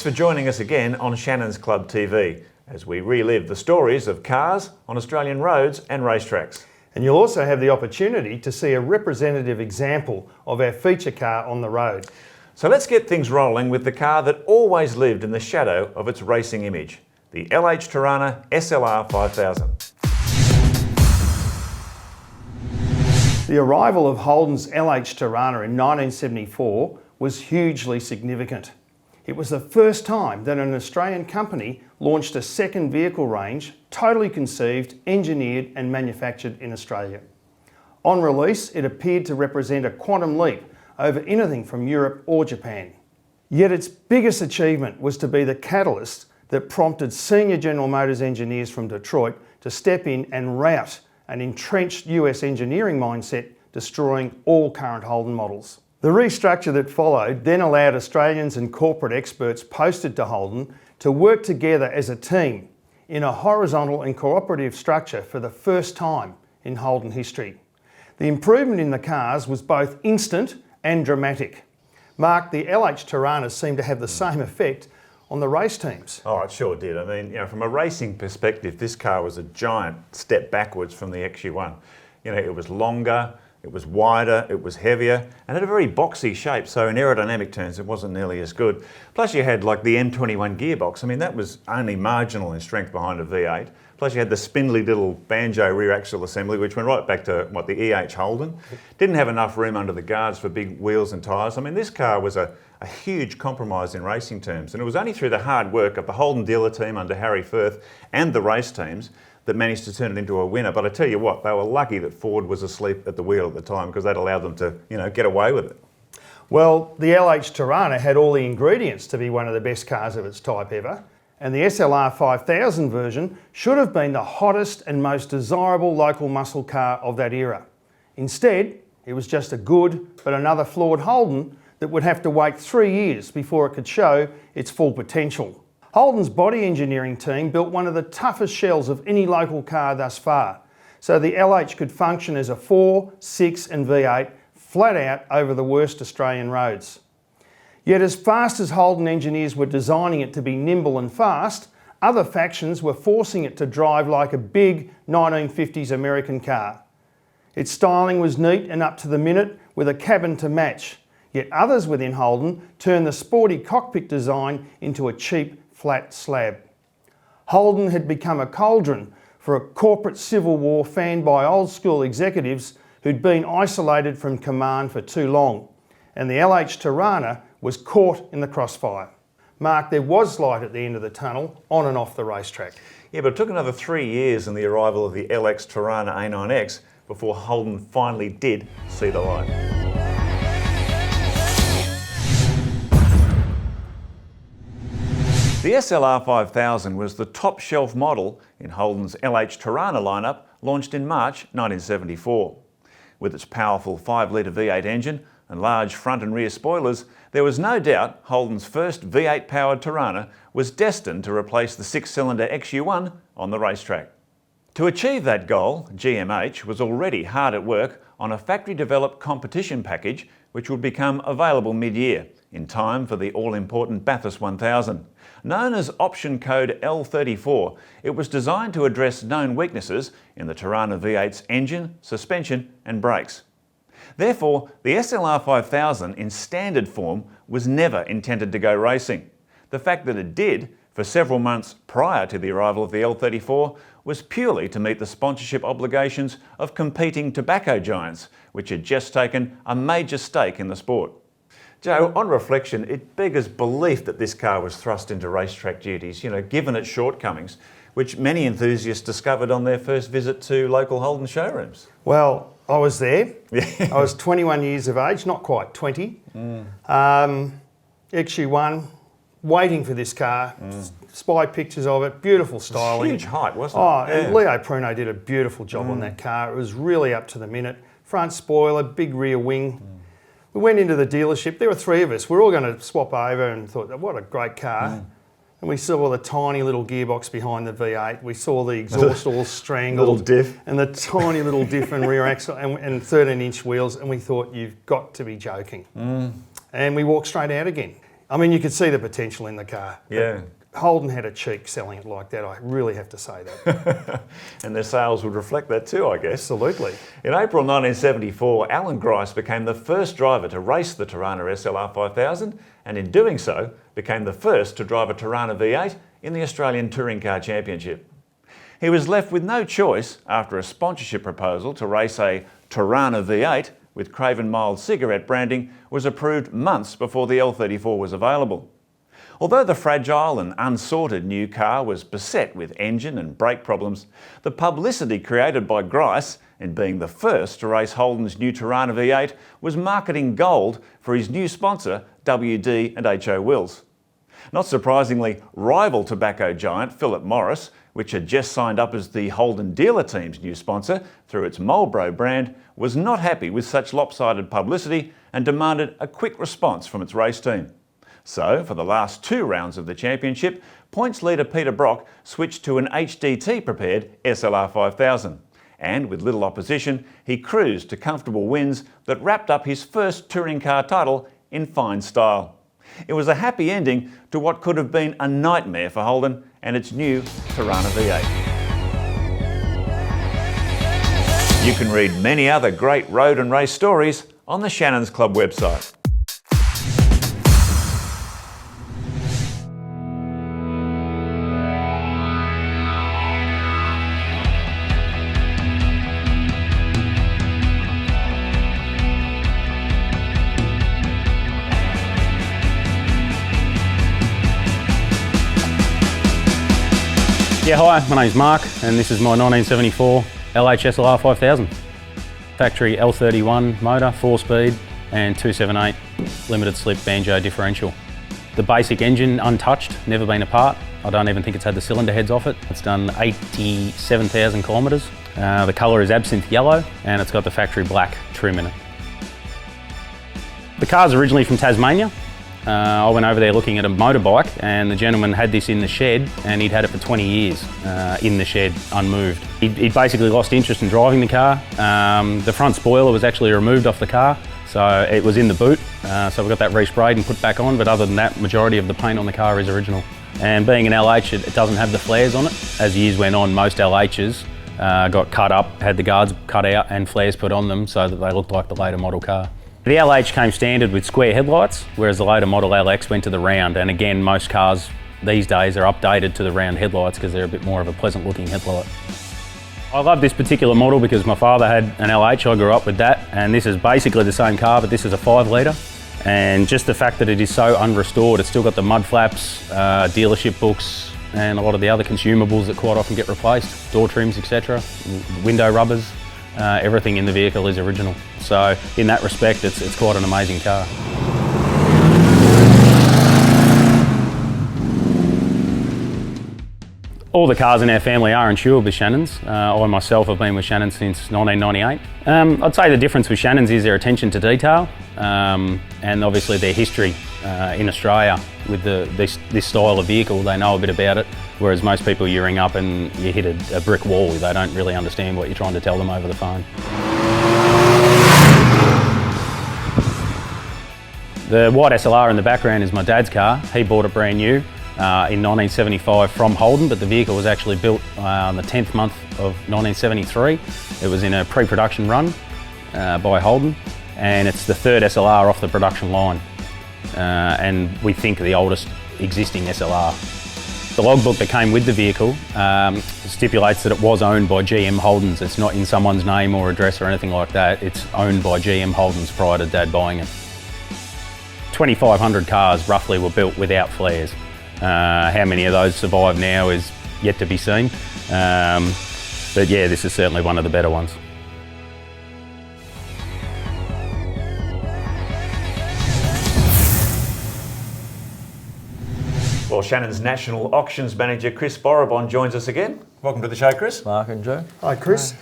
Thanks for joining us again on Shannons Club TV as we relive the stories of cars on Australian roads and racetracks. And you'll also have the opportunity to see a representative example of our feature car on the road. So let's get things rolling with the car that always lived in the shadow of its racing image, the LH Torana SLR5000. The arrival of Holden's LH Torana in 1974 was hugely significant. It was the first time that an Australian company launched a second vehicle range, totally conceived, engineered and manufactured in Australia. On release, it appeared to represent a quantum leap over anything from Europe or Japan. Yet its biggest achievement was to be the catalyst that prompted senior General Motors engineers from Detroit to step in and rout an entrenched US engineering mindset, destroying all current Holden models. The restructure that followed then allowed Australians and corporate experts posted to Holden to work together as a team in a horizontal and cooperative structure for the first time in Holden history. The improvement in the cars was both instant and dramatic. Mark, the LH Torana seemed to have the same effect on the race teams. Oh, it sure did. I mean, from a racing perspective, this car was a giant step backwards from the XU1. It was longer, it was wider, it was heavier, and had a very boxy shape, so in aerodynamic terms it wasn't nearly as good. Plus you had like the M21 gearbox. I mean, that was only marginal in strength behind a V8. Plus you had the spindly little banjo rear axle assembly, which went right back to, the EH Holden. Didn't have enough room under the guards for big wheels and tyres. I mean, this car was a huge compromise in racing terms, and it was only through the hard work of the Holden dealer team under Harry Firth and the race teams that managed to turn it into a winner. But I tell you what, they were lucky that Ford was asleep at the wheel at the time, because that allowed them to, get away with it. Well, the LH Torana had all the ingredients to be one of the best cars of its type ever, and the SLR5000 version should have been the hottest and most desirable local muscle car of that era. Instead, it was just a good but another flawed Holden that would have to wait 3 years before it could show its full potential. Holden's body engineering team built one of the toughest shells of any local car thus far, so the LH could function as a 4, 6 and V8 flat out over the worst Australian roads. Yet as fast as Holden engineers were designing it to be nimble and fast, other factions were forcing it to drive like a big 1950s American car. Its styling was neat and up to the minute with a cabin to match, yet others within Holden turned the sporty cockpit design into a cheap flat slab. Holden had become a cauldron for a corporate civil war fanned by old school executives who'd been isolated from command for too long, and the LH Torana was caught in the crossfire. Mark, there was light at the end of the tunnel, on and off the racetrack. Yeah, but it took another 3 years in the arrival of the LX Torana A9X before Holden finally did see the light. The SLR5000 was the top shelf model in Holden's LH Torana lineup, launched in March 1974. With its powerful 5-litre V8 engine and large front and rear spoilers, there was no doubt Holden's first V8 powered Torana was destined to replace the 6-cylinder XU1 on the racetrack. To achieve that goal, GMH was already hard at work on a factory-developed competition package which would become available mid-year, in time for the all-important Bathurst 1000. Known as option code L34, it was designed to address known weaknesses in the Torana V8's engine, suspension and brakes. Therefore, the SLR5000 in standard form was never intended to go racing. The fact that it did, for several months prior to the arrival of the L34, was purely to meet the sponsorship obligations of competing tobacco giants, which had just taken a major stake in the sport. Joe, on reflection, it beggars belief that this car was thrust into racetrack duties, given its shortcomings, which many enthusiasts discovered on their first visit to local Holden showrooms. Well, I was there. I was 21 years of age, not quite 20. XU1, waiting for this car, spy pictures of it, beautiful styling. Huge height, wasn't it? Oh, and Leo Pruno did a beautiful job on that car. It was really up to the minute. Front spoiler, big rear wing. We went into the dealership, there were 3 of us. We were all going to swap over and thought, what a great car. And we saw the tiny little gearbox behind the V8. We saw the exhaust all strangled. Little diff. And the tiny little diff and rear axle and 13-inch wheels. And we thought, you've got to be joking. And we walked straight out again. I mean, you could see the potential in the car. Yeah. Holden had a cheek selling it like that, I really have to say that. And their sales would reflect that too, I guess. Absolutely. In April 1974, Alan Grice became the first driver to race the Torana SLR5000, and in doing so, became the first to drive a Torana V8 in the Australian Touring Car Championship. He was left with no choice after a sponsorship proposal to race a Torana V8 with Craven mild cigarette branding was approved months before the L34 was available. Although the fragile and unsorted new car was beset with engine and brake problems, the publicity created by Grice in being the first to race Holden's new Torana V8 was marketing gold for his new sponsor, WD&HO Wills. Not surprisingly, rival tobacco giant Philip Morris, which had just signed up as the Holden dealer team's new sponsor through its Marlboro brand, was not happy with such lopsided publicity and demanded a quick response from its race team. So, for the last 2 rounds of the championship, points leader Peter Brock switched to an HDT-prepared SLR5000. And with little opposition, he cruised to comfortable wins that wrapped up his first touring car title in fine style. It was a happy ending to what could have been a nightmare for Holden and its new Torana V8. You can read many other great road and race stories on the Shannons Club website. Yeah, hi, my name's Mark and this is my 1974 SLR5000. Factory L31 motor, 4-speed and 278 limited slip banjo differential. The basic engine untouched, never been apart. I don't even think it's had the cylinder heads off it. It's done 87,000 kilometres. The colour is absinthe yellow and it's got the factory black trim in it. The car's originally from Tasmania. I went over there looking at a motorbike and the gentleman had this in the shed and he'd had it for 20 years in the shed, unmoved. He'd basically lost interest in driving the car. The front spoiler was actually removed off the car, so it was in the boot. So we got that resprayed and put back on, but other than that, majority of the paint on the car is original. And being an LH, it doesn't have the flares on it. As years went on, most LHs got cut up, had the guards cut out and flares put on them so that they looked like the later model car. The LH came standard with square headlights, whereas the later model LX went to the round. And again, most cars these days are updated to the round headlights because they're a bit more of a pleasant looking headlight. I love this particular model because my father had an LH, I grew up with that, and this is basically the same car, but this is a 5 litre. And just the fact that it is so unrestored, it's still got the mud flaps, dealership books, and a lot of the other consumables that quite often get replaced, door trims, etc., window rubbers. Everything in the vehicle is original. So in that respect, it's quite an amazing car. All the cars in our family are insured with Shannons. I myself have been with Shannons since 1998. I'd say the difference with Shannons is their attention to detail and obviously their history in Australia with this style of vehicle. They know a bit about it, whereas most people you ring up and you hit a brick wall. They don't really understand what you're trying to tell them over the phone. The white SLR in the background is my dad's car. He bought it brand new in 1975 from Holden, but the vehicle was actually built on the 10th month of 1973. It was in a pre-production run by Holden, and it's the 3rd SLR off the production line, and we think the oldest existing SLR. The logbook that came with the vehicle stipulates that it was owned by GM Holdens. It's not in someone's name or address or anything like that. It's owned by GM Holdens prior to Dad buying it. 2,500 cars roughly were built without flares. How many of those survive now is yet to be seen. But yeah, this is certainly one of the better ones. Well, Shannon's National Auctions Manager Chris Borabon joins us again. Welcome to the show, Chris. Mark and Joe. Hi, Chris.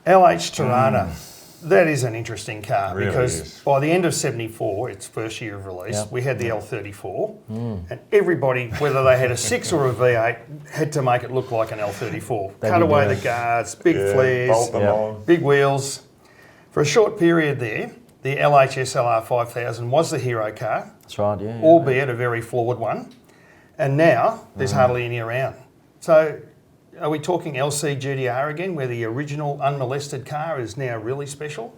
Hi. LH Torana. That is an interesting car Really because is. by the end of '74, its first year of release, we had the L34, and everybody, whether they had a 6 or a V8, had to make it look like an L34. Cut away the guards, big flares, bolt them on. big wheels. For a short period there, the LH SLR5000 was the hero car. That's right, yeah. albeit a very flawed one. And now there's hardly any around. So are we talking LC GTR again, where the original unmolested car is now really special?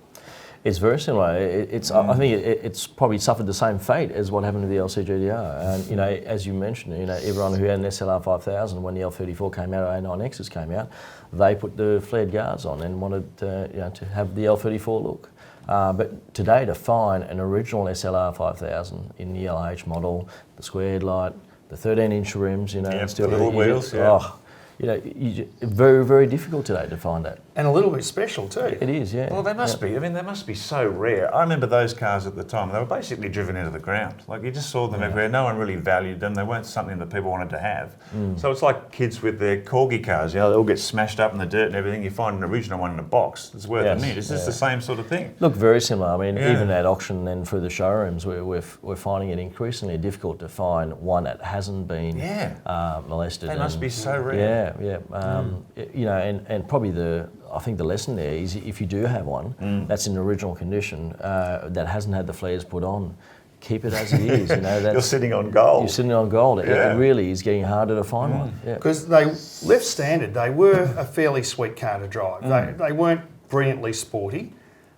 It's very similar. I think it's probably suffered the same fate as what happened to the LC GTR. And you know, as you mentioned, you know, everyone who had an SLR5000 when the L34 came out, or A9Xs came out, they put the flared guards on and wanted you know, to have the L34 look. But today, to find an original SLR5000 in the LH model, the square headlight, the 13-inch rims, you know, Yeah, still the little wheels, yeah. Oh, you know, very, very difficult today to find that. And a little bit special too. It is, yeah. Well, they must be. I mean, they must be so rare. I remember those cars at the time. They were basically driven into the ground. Like, you just saw them everywhere. No one really valued them. They weren't something that people wanted to have. So it's like kids with their corgi cars. You know, they all get smashed up in the dirt and everything. You find an original one in a box. It's worth a mint. It's just the same sort of thing. Look, very similar. I mean, even at auction and through the showrooms, we're finding it increasingly difficult to find one that hasn't been molested. They must be so rare. You know, and probably I think the lesson there is if you do have one that's in original condition that hasn't had the flares put on, keep it as it is. You know, You're sitting on gold. You're sitting on gold. It really is getting harder to find one. Because they left standard, they were a fairly sweet car to drive. They weren't brilliantly sporty.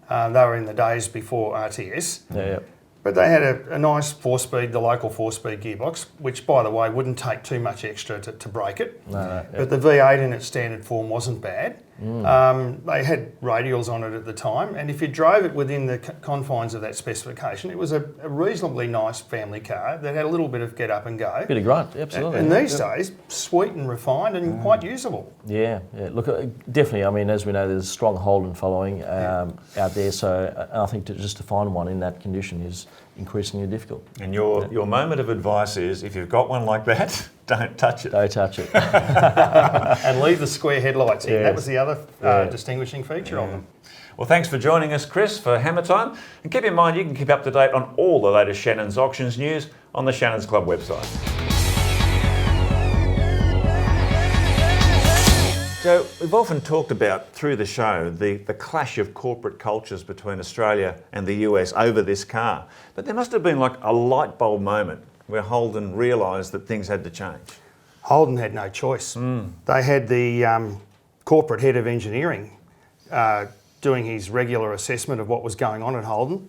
They were in the days before RTS. But they had a nice 4-speed, the local 4-speed gearbox, which, by the way, wouldn't take too much extra to break it. But the V8 in its standard form wasn't bad. They had radials on it at the time, and if you drove it within the confines of that specification, it was a reasonably nice family car that had a little bit of get up and go. Bit of grunt, absolutely. And these days, sweet and refined and quite usable. Look, definitely. I mean, as we know, there's a strong Holden following out there, so I think just to find one in that condition is increasingly difficult. And your moment of advice is, if you've got one like that, don't touch it. Don't touch it. And leave the square headlights in. That was the other distinguishing feature of them. Well, thanks for joining us, Chris, for Hammer Time. And keep in mind, you can keep up to date on all the latest Shannons auctions news on the Shannons Club website. Joe, we've often talked about, through the show, the clash of corporate cultures between Australia and the US over this car. But there must have been like a light bulb moment where Holden realised that things had to change. Holden had no choice. They had the corporate head of engineering doing his regular assessment of what was going on at Holden.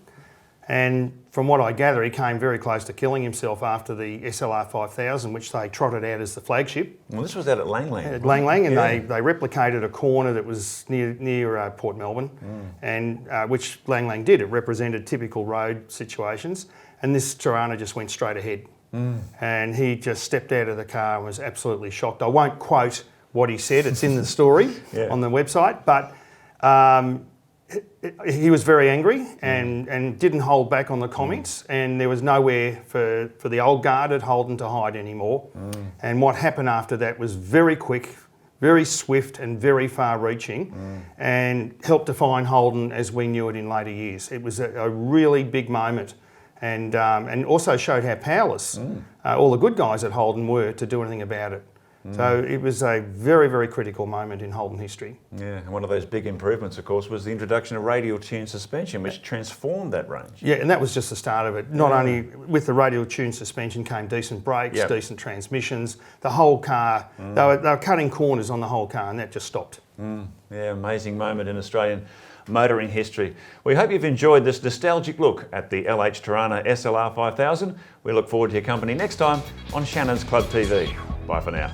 And from what I gather, he came very close to killing himself after the SLR5000, which they trotted out as the flagship. Well, this was out at Lang Lang. At Lang Lang, and they replicated a corner that was near Port Melbourne, and which Lang Lang did. It represented typical road situations, and this Torana just went straight ahead. And he just stepped out of the car and was absolutely shocked. I won't quote what he said, it's in the story on the website, but he was very angry and didn't hold back on the comments, and there was nowhere for the old guard at Holden to hide anymore. And what happened after that was very quick, very swift and very far-reaching, and helped define Holden as we knew it in later years. It was a really big moment, and also showed how powerless all the good guys at Holden were to do anything about it. So it was a very, very critical moment in Holden history. Yeah, and one of those big improvements, of course, was the introduction of radial tuned suspension, which transformed that range. Yeah, and that was just the start of it. Not only with the radial tuned suspension came decent brakes, decent transmissions, the whole car, they were cutting corners on the whole car, and that just stopped. Yeah, amazing moment in Australian motoring history. We hope you've enjoyed this nostalgic look at the LH Torana SLR5000. We look forward to your company next time on Shannons Club TV. Bye for now.